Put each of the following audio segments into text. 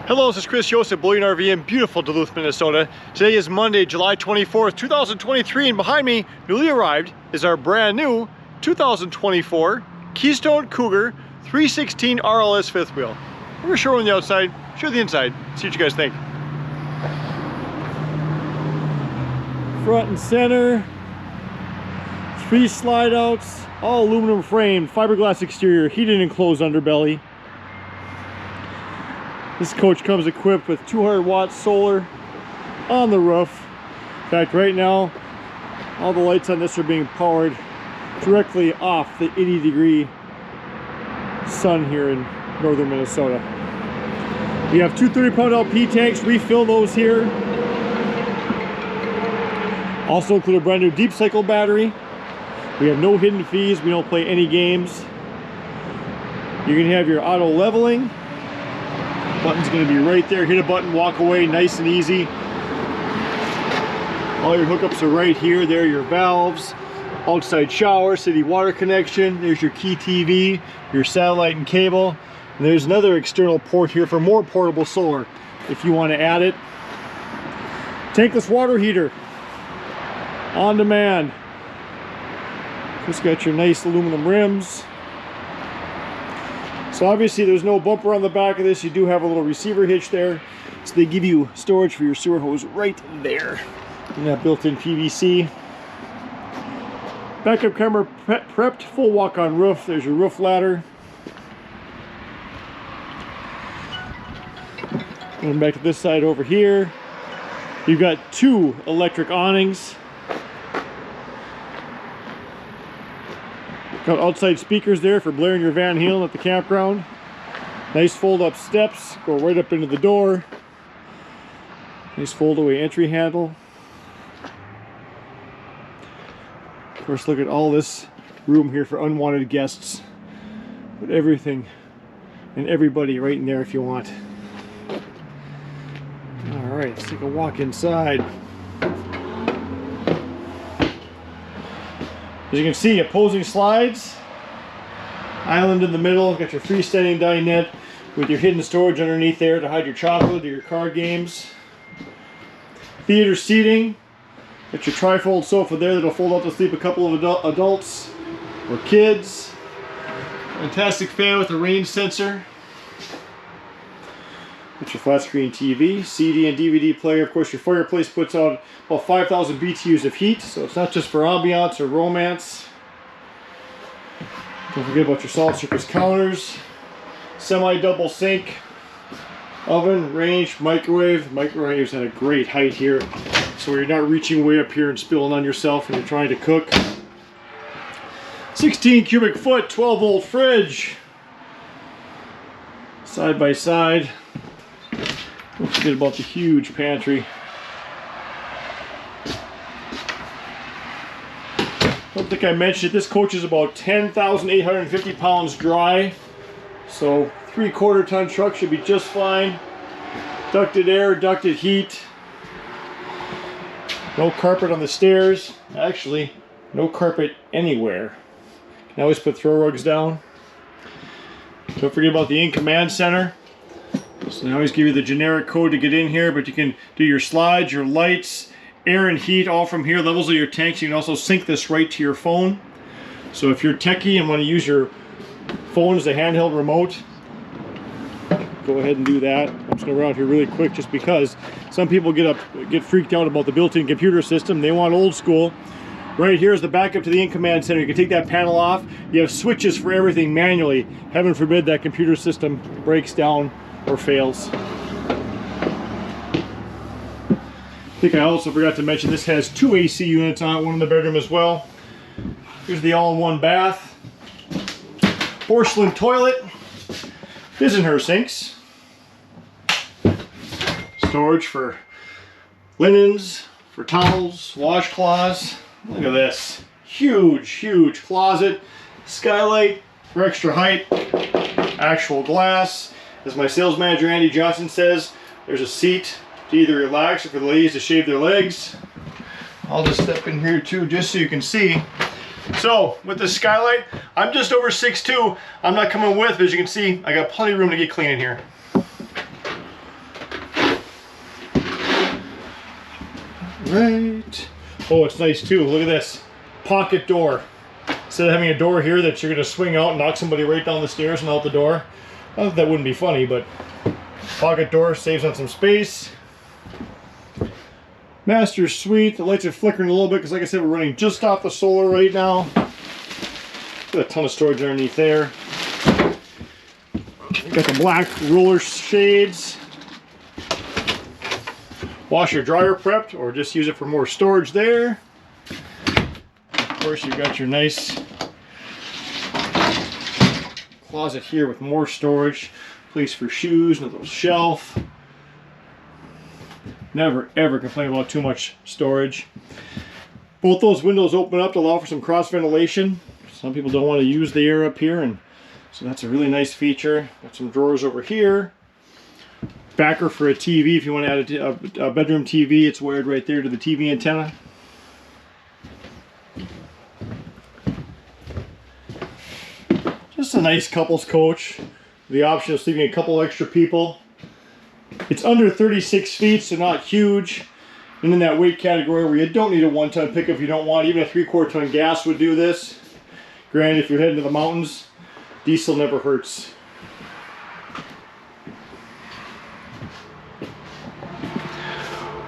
Hello, this is Chris Yost at Bullion RV in beautiful Duluth, Minnesota. Today is Monday, July 24th, 2023, and behind me, newly arrived, is our brand new 2024 Keystone Cougar 316RLS fifth wheel. We're gonna show on the outside, show the inside, see what you guys think. Front and center, 3 slide outs, all aluminum framed, fiberglass exterior, heated and enclosed underbelly. This coach comes equipped with 200 watts solar on the roof. In fact, right now, all the lights on this are being powered directly off the 80-degree sun here in northern Minnesota. We have two 30-pound LP tanks, refill those here. Also include a brand new deep cycle battery. We have no hidden fees, we don't play any games. You're gonna have your auto leveling. Button's going to be right there. Hit a button, walk away, nice and easy. All your hookups are right here. There are your valves, outside shower, city water connection. There's your key TV, your satellite and cable. And there's another external port here for more portable solar if you want to add it. Tankless water heater on demand. Just got your nice aluminum rims. So obviously there's no bumper on the back of this. You do have a little receiver hitch there. So they give you storage for your sewer hose right there. And that built-in PVC. Backup camera prepped, full walk-on roof. There's your roof ladder. Going back to this side over here. You've got 2 electric awnings. Got outside speakers there for blaring your Van Halen at the campground. Nice fold-up steps, go right up into the door. Nice fold-away entry handle. Of course, look at all this room here for unwanted guests. Put everything and everybody right in there if you want. All right, let's take a walk inside. As you can see, opposing slides, island in the middle, got your freestanding dinette with your hidden storage underneath there to hide your chocolate or your card games. Theater seating, got your trifold sofa there that'll fold out to sleep a couple of adults or kids. Fantastic fan with a rain sensor. Got your flat screen TV, CD and DVD player. Of course, your fireplace puts out about 5,000 BTUs of heat, so it's not just for ambiance or romance. Don't forget about your salt surface counters, semi-double sink, oven, range, microwave. Microwave's at a great height here, so you're not reaching way up here and spilling on yourself when you're trying to cook. 16 cubic foot, 12 volt fridge. Side by side. Don't forget about the huge pantry. I don't think I mentioned it. This coach is about 10,850 pounds dry. So 3/4 ton truck should be just fine. Ducted air, ducted heat. No carpet on the stairs. Actually, no carpet anywhere. You can always put throw rugs down. Don't forget about the in-command center. So they always give you the generic code to get in here, but you can do your slides, your lights, air and heat all from here. Levels of your tanks. You can also sync this right to your phone. So if you're techie and want to use your phone as a handheld remote, go ahead and do that. I'm just going to run out here really quick just because some people get freaked out about the built-in computer system. They want old school. Right here is the backup to the in-command center. You can take that panel off. You have switches for everything manually. Heaven forbid that computer system breaks down or fails. I think I also forgot to mention this has 2 AC units on it, one in the bedroom as well. Here's the all-in-one bath. Porcelain toilet. His and her sinks. Storage for linens, for towels, washcloths. Look at this. Huge, huge closet. Skylight for extra height. Actual glass. As my sales manager Andy Johnson says, there's a seat to either relax or for the ladies to shave their legs. I'll just step in here too just so you can see. So with the skylight, I'm just over 6'2". I'm not coming with, but as you can see, I got plenty of room to get clean in here. Right. Oh, it's nice too. Look at this. Pocket door. Instead of having a door here that you're going to swing out and knock somebody right down the stairs and out the door. Not that that wouldn't be funny, but pocket door saves on some space. Master suite. The lights are flickering a little bit because, like I said, we're running just off the solar right now. Got a ton of storage underneath there. Got the black roller shades. Washer dryer prepped, or just use it for more storage there. Of course, you've got your nice closet here with more storage, place for shoes, and a little shelf. Never ever complain about too much storage. Both those windows open up to allow for some cross ventilation. Some people don't want to use the air up here, and so that's a really nice feature. Got some drawers over here. Backer for a TV if you want to add a bedroom TV. It's wired right there to the TV antenna. Just a nice couples coach. The option of sleeping a couple extra people. It's under 36 feet, so not huge. And in that weight category where you don't need a 1-ton pickup if you don't want. Even a 3/4 ton gas would do this. Granted, if you're heading to the mountains, diesel never hurts.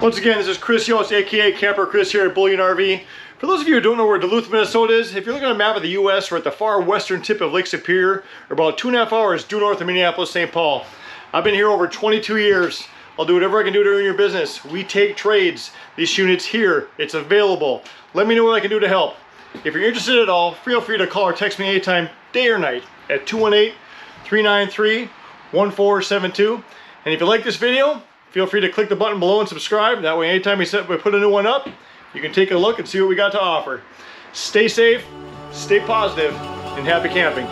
Once again, this is Chris Yost, aka Camper Chris here at Bullion RV. For those of you who don't know where Duluth, Minnesota is, if you're looking at a map of the US, we're at the far western tip of Lake Superior, or about 2.5 hours due north of Minneapolis, St. Paul. I've been here over 22 years. I'll do whatever I can do to earn your business. We take trades. This unit's here. It's available. Let me know what I can do to help. If you're interested at all, feel free to call or text me anytime, day or night, at 218-393-1472. And if you like this video, feel free to click the button below and subscribe. That way, anytime we put a new one up, you can take a look and see what we got to offer. Stay safe, stay positive, and happy camping.